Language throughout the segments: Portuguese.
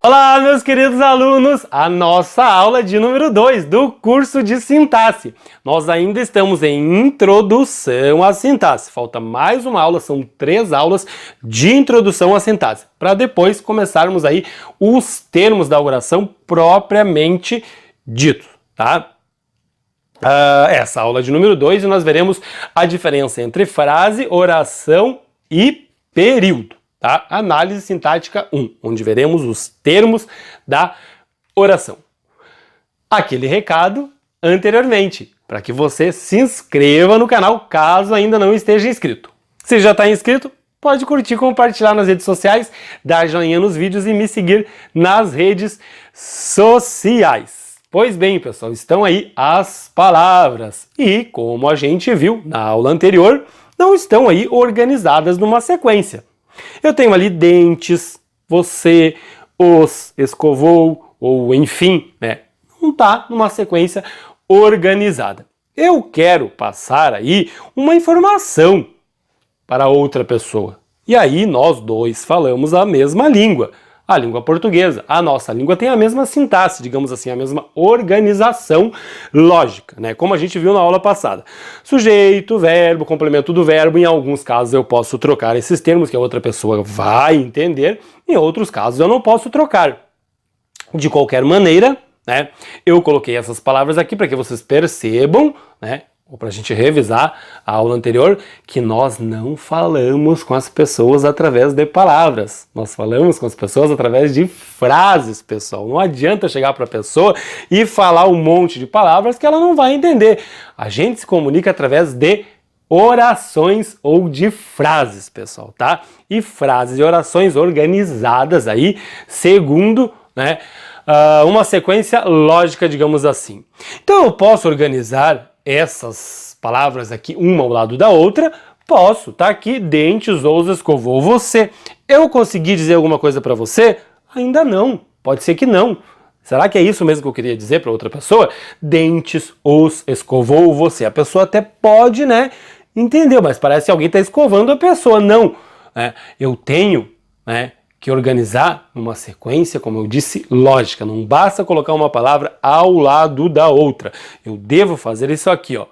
Olá, meus queridos alunos! A nossa aula de número 2 do curso de sintaxe. Nós ainda estamos em introdução à sintaxe. Falta mais uma aula, são 3 aulas de introdução à sintaxe, para depois começarmos aí os termos da oração propriamente ditos, tá? Essa aula de número 2 e nós veremos a diferença entre frase, oração e período. Tá? Análise sintática 1, onde veremos os termos da oração. Aquele recado anteriormente, para que você se inscreva no canal caso ainda não esteja inscrito. Se já está inscrito, pode curtir, compartilhar nas redes sociais, dar joinha nos vídeos e me seguir nas redes sociais. Pois bem, pessoal, estão aí as palavras e, como a gente viu na aula anterior, não estão aí organizadas numa sequência. Eu tenho ali dentes, você, os, escovou, ou enfim, né? Não está numa sequência organizada. Eu quero passar aí uma informação para outra pessoa. E aí nós dois falamos a mesma língua, a língua portuguesa. A nossa língua tem a mesma sintaxe, digamos assim, a mesma organização lógica, né? Como a gente viu na aula passada. Sujeito, verbo, complemento do verbo. Em alguns casos eu posso trocar esses termos que a outra pessoa vai entender. Em outros casos eu não posso trocar. De qualquer maneira, né? Eu coloquei essas palavras aqui para que vocês percebam, né? Ou para a gente revisar a aula anterior, que nós não falamos com as pessoas através de palavras. Nós falamos com as pessoas através de frases, pessoal. Não adianta chegar para a pessoa e falar um monte de palavras que ela não vai entender. A gente se comunica através de orações ou de frases, pessoal, tá? E frases e orações organizadas aí, segundo, né, uma sequência lógica, digamos assim. Então eu posso organizar essas palavras aqui, uma ao lado da outra, posso, tá aqui, dentes, ous, escovou, você. Eu consegui dizer alguma coisa para você? Ainda não, pode ser que não. Será que é isso mesmo que eu queria dizer para outra pessoa? Dentes, ous, escovou, você. A pessoa até pode, né, entender, mas parece que alguém está escovando a pessoa. Não, eu tenho, né, que organizar numa sequência, como eu disse, lógica. Não basta colocar uma palavra ao lado da outra. Eu devo fazer isso aqui, ó.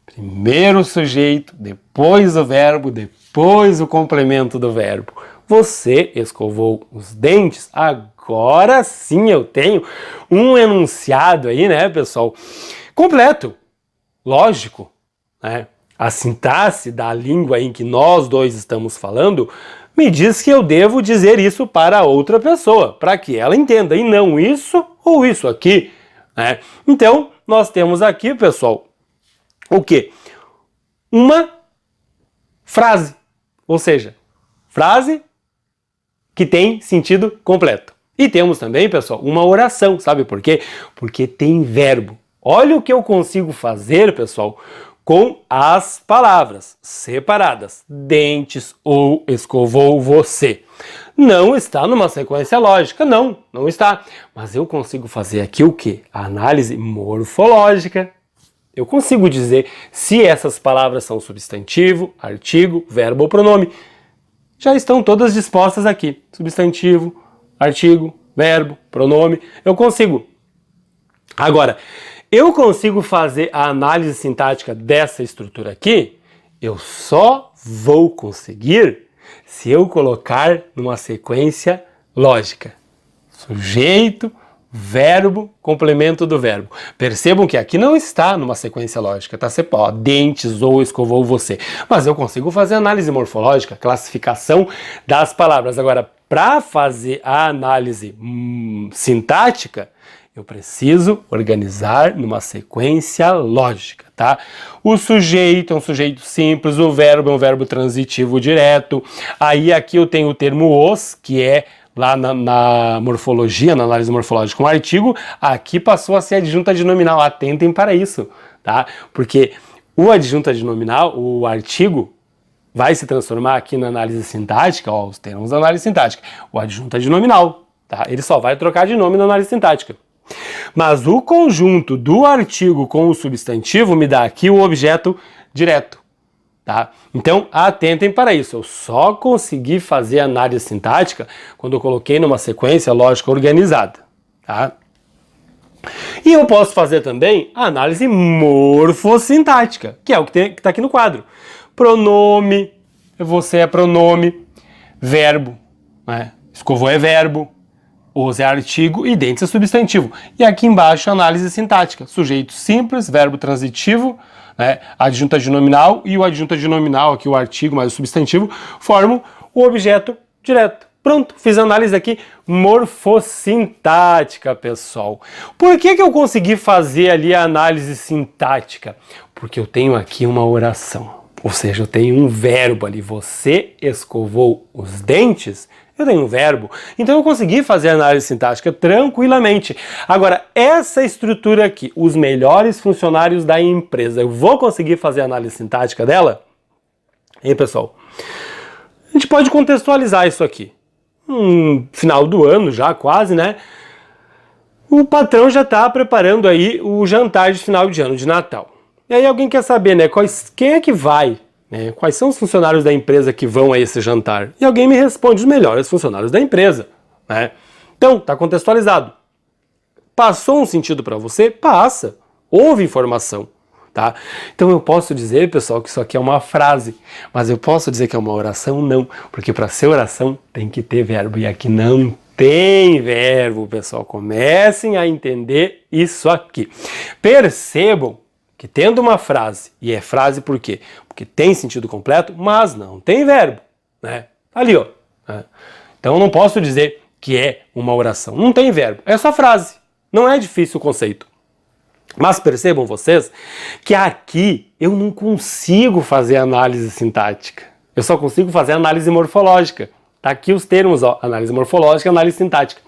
Primeiro o sujeito, depois o verbo, depois o complemento do verbo. Você escovou os dentes? Agora sim eu tenho um enunciado aí, né, pessoal? Completo, lógico, né? A sintaxe da língua em que nós dois estamos falando me diz que eu devo dizer isso para outra pessoa, para que ela entenda, e não isso ou isso aqui, né? Então, nós temos aqui, pessoal, o quê? Uma frase, ou seja, frase que tem sentido completo. E temos também, pessoal, uma oração, sabe por quê? Porque tem verbo. Olha o que eu consigo fazer, pessoal, com as palavras separadas, dentes ou escovou você. Não está numa sequência lógica, não está. Mas eu consigo fazer aqui o quê? A análise morfológica. Eu consigo dizer se essas palavras são substantivo, artigo, verbo ou pronome. Já estão todas dispostas aqui. Substantivo, artigo, verbo, pronome. Eu consigo. Agora, eu consigo fazer a análise sintática dessa estrutura aqui? Eu só vou conseguir se eu colocar numa sequência lógica. Sujeito, verbo, complemento do verbo. Percebam que aqui não está numa sequência lógica, tá? Você, ó, dentes ou escovou você. Mas eu consigo fazer análise morfológica, classificação das palavras. Agora, para fazer a análise sintática, eu preciso organizar numa sequência lógica, tá? O sujeito é um sujeito simples, o verbo é um verbo transitivo direto. Aí aqui eu tenho o termo os, que é lá na morfologia, na análise morfológica, um artigo. Aqui passou a ser adjunta adnominal. Atentem para isso, tá? Porque o adjunta adnominal, o artigo, vai se transformar aqui na análise sintática, ó, os termos da análise sintática. O adjunta adnominal, tá? Ele só vai trocar de nome na análise sintática. Mas o conjunto do artigo com o substantivo me dá aqui o objeto direto. Tá? Então, atentem para isso. Eu só consegui fazer análise sintática quando eu coloquei numa sequência lógica organizada. Tá? E eu posso fazer também a análise morfossintática, que é o que está aqui no quadro. Pronome, você é pronome, verbo, né? Escovou é verbo, os é artigo e dentes é substantivo. E aqui embaixo análise sintática, sujeito simples, verbo transitivo, né? Adjunto adnominal e o adjunto adnominal, aqui o artigo mais o substantivo, formam o objeto direto. Pronto, fiz a análise aqui morfossintática, pessoal. Por que eu consegui fazer ali a análise sintática? Porque eu tenho aqui uma oração. Ou seja, eu tenho um verbo ali. Você escovou os dentes? Eu tenho um verbo. Então eu consegui fazer a análise sintática tranquilamente. Agora, essa estrutura aqui, os melhores funcionários da empresa, eu vou conseguir fazer a análise sintática dela? E aí, pessoal? A gente pode contextualizar isso aqui. Final do ano já, quase, né? O patrão já está preparando aí o jantar de final de ano, de Natal. E aí alguém quer saber, né, quem é que vai? Né? Quais são os funcionários da empresa que vão a esse jantar? E alguém me responde, os melhores funcionários da empresa. Né? Então, está contextualizado. Passou um sentido para você? Passa. Houve informação. Tá? Então eu posso dizer, pessoal, que isso aqui é uma frase, mas eu posso dizer que é uma oração? Não, porque para ser oração tem que ter verbo, e aqui não tem verbo, pessoal. Comecem a entender isso aqui. Percebam que tendo uma frase, e é frase por quê? Porque tem sentido completo, mas não tem verbo, né? Ali, ó. Né? Então eu não posso dizer que é uma oração. Não tem verbo, é só frase. Não é difícil o conceito. Mas percebam vocês que aqui eu não consigo fazer análise sintática. Eu só consigo fazer análise morfológica. Tá aqui os termos, ó, análise morfológica e análise sintática.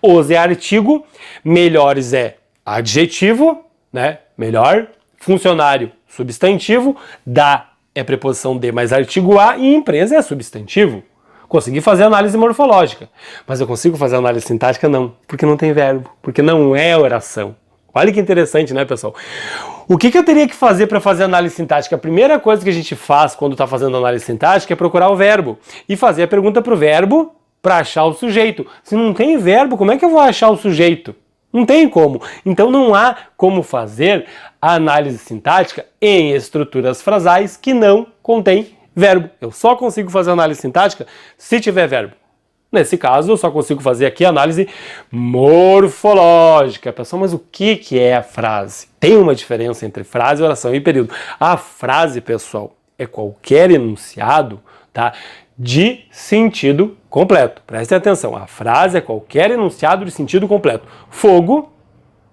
Os é artigo, melhores é adjetivo, né? Melhor, funcionário, substantivo, da é preposição de mais artigo a e empresa é substantivo. Consegui fazer análise morfológica, mas eu consigo fazer análise sintática? Não, porque não tem verbo, porque não é oração. Olha que interessante, né, pessoal? O que eu teria que fazer para fazer análise sintática? A primeira coisa que a gente faz quando está fazendo análise sintática é procurar o verbo e fazer a pergunta para o verbo para achar o sujeito. Se não tem verbo, como é que eu vou achar o sujeito? Não tem como. Então não há como fazer a análise sintática em estruturas frasais que não contém verbo. Eu só consigo fazer análise sintática se tiver verbo. Nesse caso, eu só consigo fazer aqui a análise morfológica. Pessoal, mas o que é a frase? Tem uma diferença entre frase, oração e período. A frase, pessoal, é qualquer enunciado, tá, de sentido completo. Prestem atenção, a frase é qualquer enunciado de sentido completo. Fogo,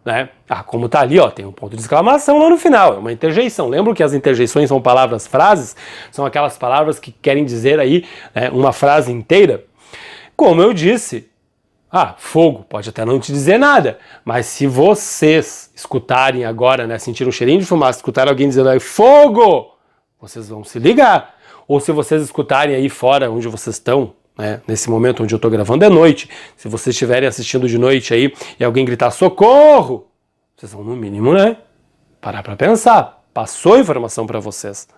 né? Como tá ali, ó, tem um ponto de exclamação lá no final, é uma interjeição. Lembram que as interjeições são palavras frases? São aquelas palavras que querem dizer aí, né, uma frase inteira. Como eu disse, fogo pode até não te dizer nada, mas se vocês escutarem agora, né, sentir um cheirinho de fumaça, escutarem alguém dizendo aí, fogo, vocês vão se ligar. Ou se vocês escutarem aí fora onde vocês estão, né, nesse momento onde eu estou gravando é noite, se vocês estiverem assistindo de noite aí e alguém gritar socorro, vocês vão no mínimo, né, parar para pensar, passou informação para vocês.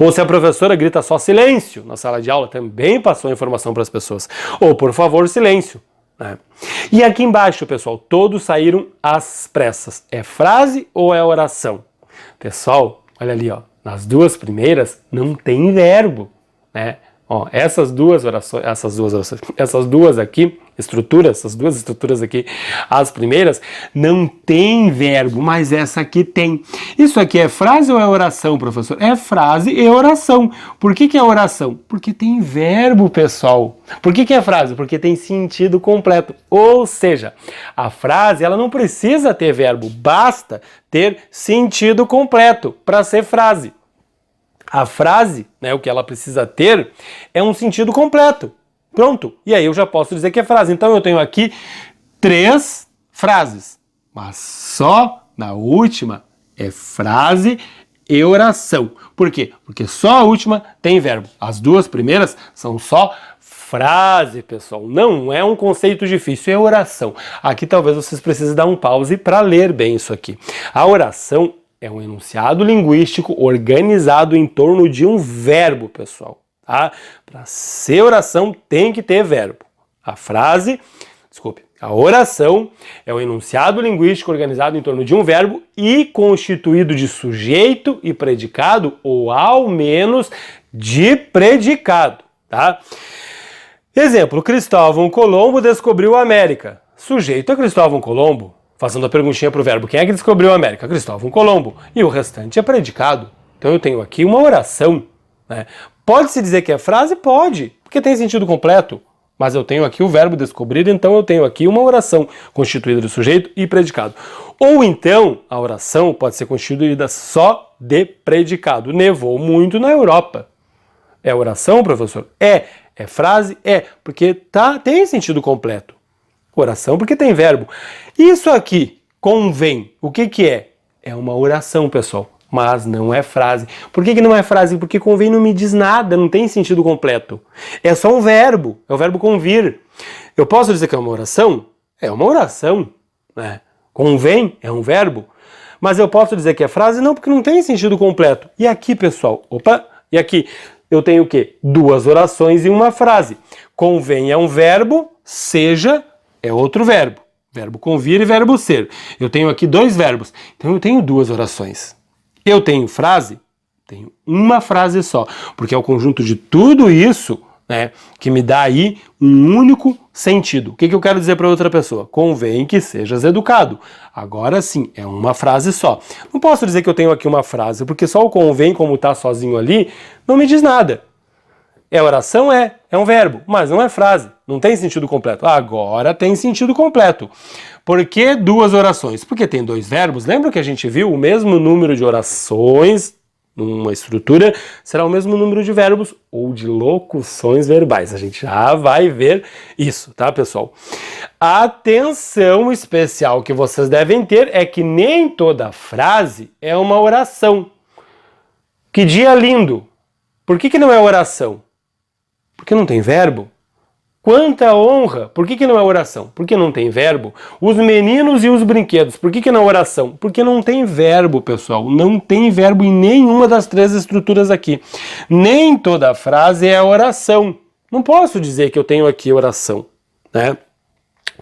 Ou se a professora grita só silêncio na sala de aula, também passou a informação para as pessoas. Ou, por favor, silêncio. E aqui embaixo, pessoal, todos saíram às pressas. É frase ou é oração? Pessoal, olha ali, ó, nas duas primeiras não tem verbo, né? Ó, essas duas aqui, essas duas estruturas aqui, as primeiras, não tem verbo, mas essa aqui tem. Isso aqui é frase ou é oração, professor? É frase e oração. Por que é oração? Porque tem verbo, pessoal. Por que é frase? Porque tem sentido completo. Ou seja, a frase ela não precisa ter verbo, basta ter sentido completo para ser frase. A frase, né, o que ela precisa ter é um sentido completo. Pronto. E aí eu já posso dizer que é frase. Então eu tenho aqui 3 frases, mas só na última é frase e oração. Por quê? Porque só a última tem verbo. As duas primeiras são só frase, pessoal. Não é um conceito difícil, é oração. Aqui talvez vocês precisem dar um pause para ler bem isso aqui. A oração é um enunciado linguístico organizado em torno de um verbo, pessoal. Tá? Para ser oração tem que ter verbo. A oração é um enunciado linguístico organizado em torno de um verbo e constituído de sujeito e predicado, ou ao menos de predicado, tá? Exemplo, Cristóvão Colombo descobriu a América. Sujeito é Cristóvão Colombo. Fazendo a perguntinha para o verbo, quem é que descobriu a América? Cristóvão Colombo. E o restante é predicado. Então eu tenho aqui uma oração, né? Pode-se dizer que é frase? Pode, porque tem sentido completo. Mas eu tenho aqui o verbo descobrir, então eu tenho aqui uma oração constituída de sujeito e predicado. Ou então, a oração pode ser constituída só de predicado. Nevou muito na Europa. É oração, professor? É frase? É, porque tem sentido completo. Oração porque tem verbo. Isso aqui, convém, o que é? É uma oração, pessoal, mas não é frase. Por que não é frase? Porque convém não me diz nada, não tem sentido completo. É só um verbo, é o verbo convir. Eu posso dizer que é uma oração? É uma oração, né? Convém é um verbo. Mas eu posso dizer que é frase? Não, porque não tem sentido completo. E aqui, pessoal, e aqui eu tenho o quê? Duas orações e uma frase. Convém é um verbo, seja é outro verbo. Verbo convir e verbo ser. Eu tenho aqui dois verbos, então eu tenho duas orações. Eu tenho frase? Tenho uma frase só, porque é o conjunto de tudo isso, né, que me dá aí um único sentido. O que eu quero dizer para outra pessoa? Convém que sejas educado. Agora sim, é uma frase só. Não posso dizer que eu tenho aqui uma frase, porque só o convém, como está sozinho ali, não me diz nada. É oração? É um verbo, mas não é frase, não tem sentido completo. Agora tem sentido completo. Por que duas orações? Porque tem dois verbos. Lembra que a gente viu o mesmo número de orações numa estrutura será o mesmo número de verbos ou de locuções verbais. A gente já vai ver isso, tá, pessoal? A atenção especial que vocês devem ter é que nem toda frase é uma oração. Que dia lindo! Por que não é oração? Porque não tem verbo. Quanta honra! Por que não é oração? Porque não tem verbo. Os meninos e os brinquedos. Por que não é oração? Porque não tem verbo, pessoal. Não tem verbo em nenhuma das três estruturas aqui. Nem toda frase é oração. Não posso dizer que eu tenho aqui oração, né?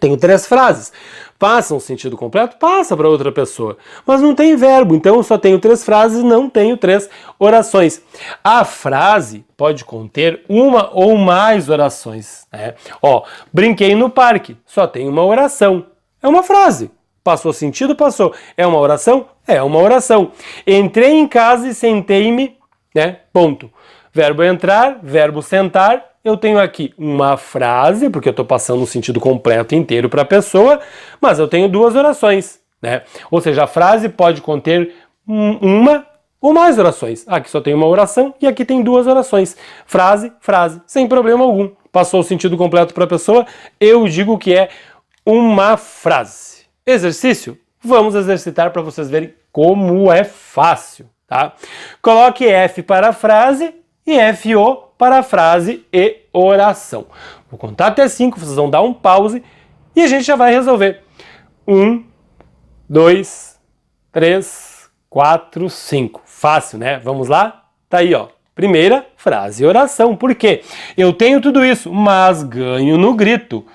Tenho três frases. Passa um sentido completo? Passa para outra pessoa. Mas não tem verbo, então eu só tenho três frases, não tenho três orações. A frase pode conter uma ou mais orações, né? Ó, brinquei no parque, só tem uma oração. É uma frase. Passou sentido? Passou. É uma oração? É uma oração. Entrei em casa e sentei-me, né? Ponto. Verbo entrar, verbo sentar. Eu tenho aqui uma frase, porque eu estou passando o sentido completo inteiro para a pessoa, mas eu tenho duas orações, né? Ou seja, a frase pode conter uma ou mais orações. Aqui só tem uma oração e aqui tem duas orações. Frase, frase, sem problema algum. Passou o sentido completo para a pessoa, eu digo que é uma frase. Exercício? Vamos exercitar para vocês verem como é fácil, tá? Coloque F para a frase e FO para a frase e oração. Vou contar até 5, vocês vão dar um pause e a gente já vai resolver. 1, 2, 3, 4, 5. Fácil, né? Vamos lá? Tá aí, ó. Primeira, frase e oração. Por quê? Eu tenho tudo isso, mas ganho no grito.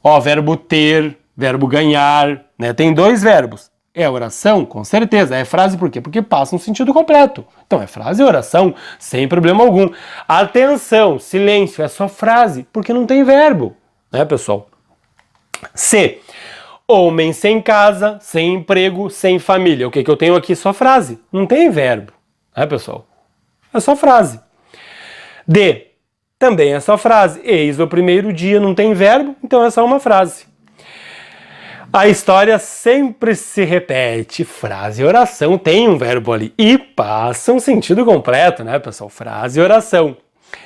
Ó, verbo ter, verbo ganhar, né? Tem dois verbos. É oração? Com certeza. É frase por quê? Porque passa um sentido completo. Então é frase e oração, sem problema algum. Atenção, silêncio, é só frase, porque não tem verbo, né, pessoal? C. Homem sem casa, sem emprego, sem família. O que eu tenho aqui? Só frase. Não tem verbo, né, pessoal? É só frase. D. Também é só frase. Eis o primeiro dia, não tem verbo, então é só uma frase. A história sempre se repete, frase e oração tem um verbo ali e passa um sentido completo, né, pessoal? Frase e oração.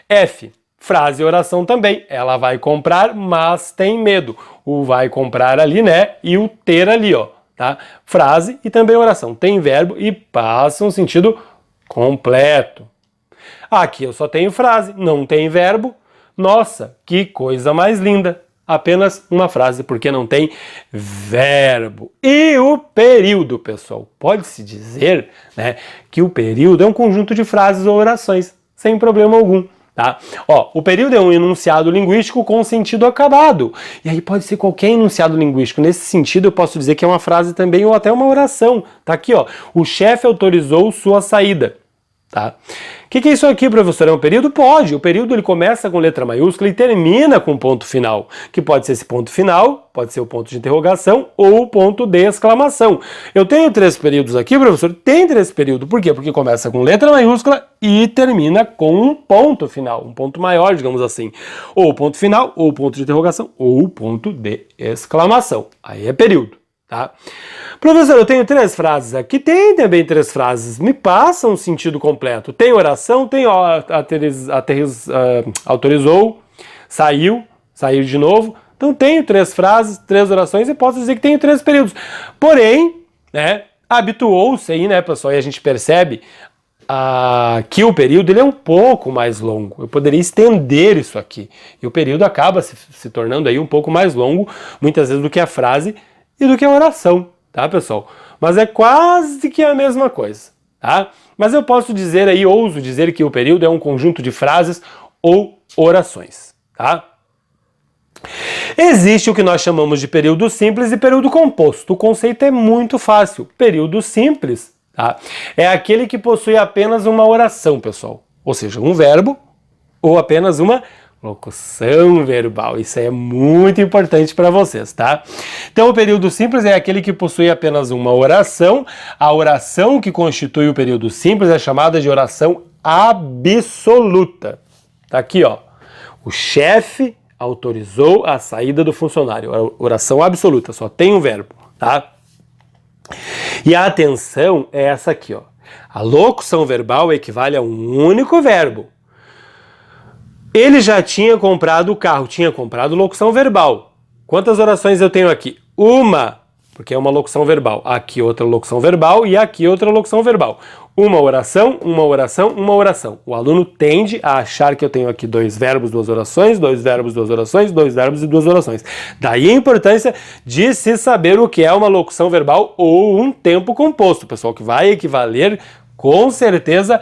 F, frase e oração também. Ela vai comprar, mas tem medo. O vai comprar ali, né, e o ter ali, ó, tá? Frase e também oração. Tem verbo e passa um sentido completo. Aqui eu só tenho frase, não tem verbo. Nossa, que coisa mais linda. apenas uma frase, porque não tem verbo. E o período, pessoal? Pode-se dizer, né, que o período é um conjunto de frases ou orações, sem problema algum. Tá? Ó, o período é um enunciado linguístico com sentido acabado. E aí pode ser qualquer enunciado linguístico. Nesse sentido, eu posso dizer que é uma frase também ou até uma oração. Tá aqui, ó. O chefe autorizou sua saída. Tá? O que é isso aqui, professor? É um período? Pode. O período ele começa com letra maiúscula e termina com ponto final. Que pode ser esse ponto final, pode ser o ponto de interrogação ou o ponto de exclamação. Eu tenho 3 períodos aqui, professor? Tem 3 períodos. Por quê? Porque começa com letra maiúscula e termina com um ponto final. Um ponto maior, digamos assim. Ou o ponto final, ou o ponto de interrogação, ou o ponto de exclamação. Aí é período. Tá? Professor, eu tenho 3 frases aqui, tem também 3 frases, me passa um sentido completo. Tem oração, tem autorizou, saiu de novo. Então tenho 3 frases, 3 orações e posso dizer que tenho 3 períodos. Porém, né, habituou-se aí, né, pessoal, e a gente percebe que o período ele é um pouco mais longo. Eu poderia estender isso aqui. E o período acaba se tornando aí um pouco mais longo, muitas vezes, do que a frase e do que a oração, tá, pessoal? Mas é quase que a mesma coisa, tá? Mas eu posso dizer aí, ouso dizer que o período é um conjunto de frases ou orações, tá? Existe o que nós chamamos de período simples e período composto. O conceito é muito fácil. Período simples, tá, é aquele que possui apenas uma oração, pessoal. Ou seja, um verbo ou apenas uma locução verbal. Isso aí é muito importante para vocês, tá? Então, o período simples é aquele que possui apenas uma oração. A oração que constitui o período simples é chamada de oração absoluta. Tá aqui, ó. O chefe autorizou a saída do funcionário. Oração absoluta, só tem um verbo, tá? E a atenção é essa aqui, ó. A locução verbal equivale a um único verbo. Ele já tinha comprado o carro, tinha comprado locução verbal. Quantas orações eu tenho aqui? Uma, porque é uma locução verbal. Aqui outra locução verbal e aqui outra locução verbal. Uma oração, uma oração, uma oração. O aluno tende a achar que eu tenho aqui 2 verbos, 2 orações, 2 verbos, 2 orações, 2 verbos e 2 orações. Daí a importância de se saber o que é uma locução verbal ou um tempo composto, pessoal, que vai equivaler com certeza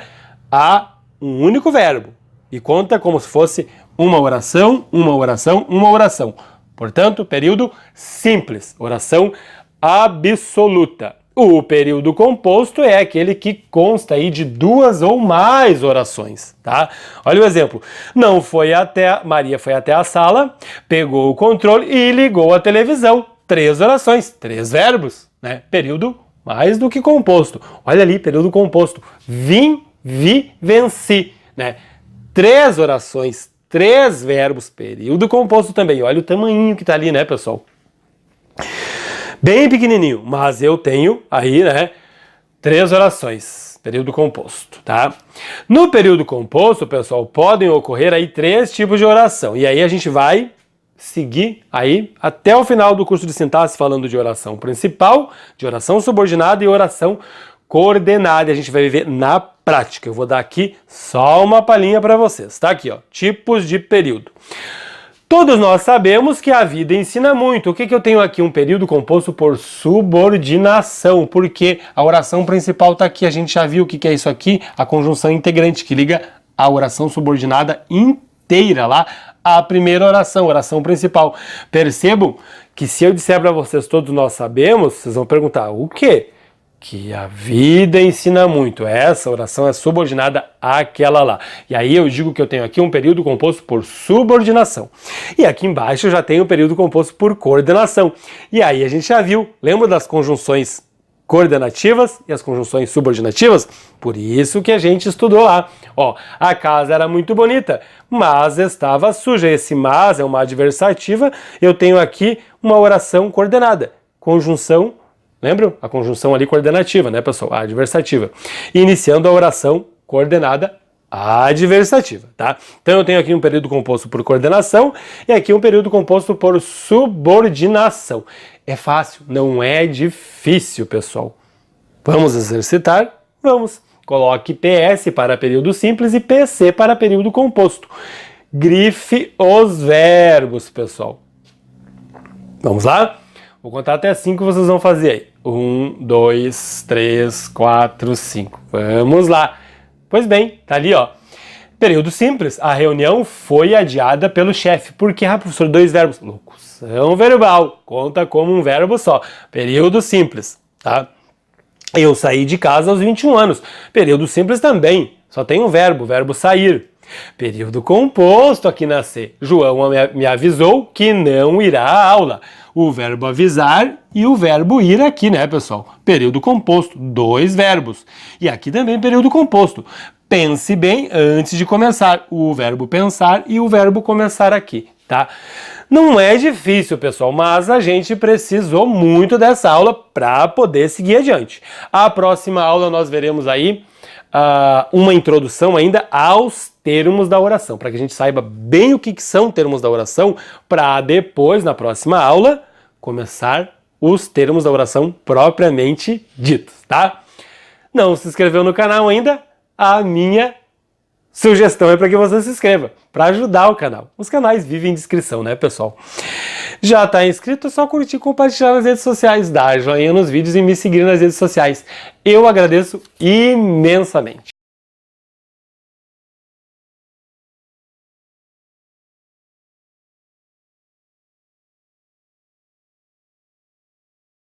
a um único verbo. E conta como se fosse uma oração, uma oração, uma oração. Portanto, período simples, oração absoluta. O período composto é aquele que consta aí de 2 ou mais orações, tá? Olha o exemplo. Maria foi até a sala, pegou o controle e ligou a televisão. 3 orações, 3 verbos, né? Período mais do que composto. Olha ali, período composto. Vim, vi, venci, né? 3 orações, 3 verbos, período composto também. Olha o tamanhinho que tá ali, né, pessoal? Bem pequenininho, mas eu tenho aí, né, 3 orações, período composto, tá? No período composto, pessoal, podem ocorrer aí 3 tipos de oração. E aí a gente vai seguir aí até o final do curso de sintaxe falando de oração principal, de oração subordinada e oração coordenada. A gente vai viver na prática. Eu vou dar aqui só uma palhinha para vocês. Tá aqui, ó, tipos de período. Todos nós sabemos que a vida ensina muito. O que eu tenho aqui? Um período composto por subordinação, porque a oração principal está aqui. A gente já viu o que é isso aqui? A conjunção integrante, que liga a oração subordinada inteira lá à primeira oração, oração principal. Percebam que se eu disser para vocês todos nós sabemos, vocês vão perguntar, o quê? Que a vida ensina muito. Essa oração é subordinada àquela lá. E aí eu digo que eu tenho aqui um período composto por subordinação. E aqui embaixo eu já tenho um período composto por coordenação. E aí a gente já viu, lembra das conjunções coordenativas e as conjunções subordinativas? Por isso que a gente estudou lá. Ó, a casa era muito bonita, mas estava suja. Esse mas é uma adversativa. Eu tenho aqui uma oração coordenada. Conjunção. Lembram? A conjunção ali coordenativa, né, pessoal? A adversativa. Iniciando a oração coordenada adversativa, tá? Então eu tenho aqui um período composto por coordenação e aqui um período composto por subordinação. É fácil, não é difícil, pessoal. Vamos exercitar? Vamos. Coloque PS para período simples e PC para período composto. Grife os verbos, pessoal. Vamos lá? Vou contar até 5, vocês vão fazer aí. 1, 2, 3, 4, 5. Vamos lá. Pois bem, tá ali, ó. Período simples. A reunião foi adiada pelo chefe. Por que, professor? 2 verbos. Locução verbal. Conta como um verbo só. Período simples, tá? Eu saí de casa aos 21 anos. Período simples também. Só tem um verbo, o verbo sair. Período composto aqui na C. João me avisou que não irá à aula. O verbo avisar e o verbo ir aqui, né, pessoal? Período composto, 2 verbos. E aqui também período composto. Pense bem antes de começar. O verbo pensar e o verbo começar aqui, tá? Não é difícil, pessoal, mas a gente precisou muito dessa aula para poder seguir adiante. A próxima aula nós veremos aí uma introdução ainda aos termos da oração, para que a gente saiba bem o que são termos da oração, para depois, na próxima aula, começar os termos da oração propriamente ditos, tá? Não se inscreveu no canal ainda? A minha sugestão é para que você se inscreva, para ajudar o canal. Os canais vivem de inscrição, né, pessoal? Já está inscrito? É só curtir e compartilhar nas redes sociais, dar joinha nos vídeos e me seguir nas redes sociais. Eu agradeço imensamente.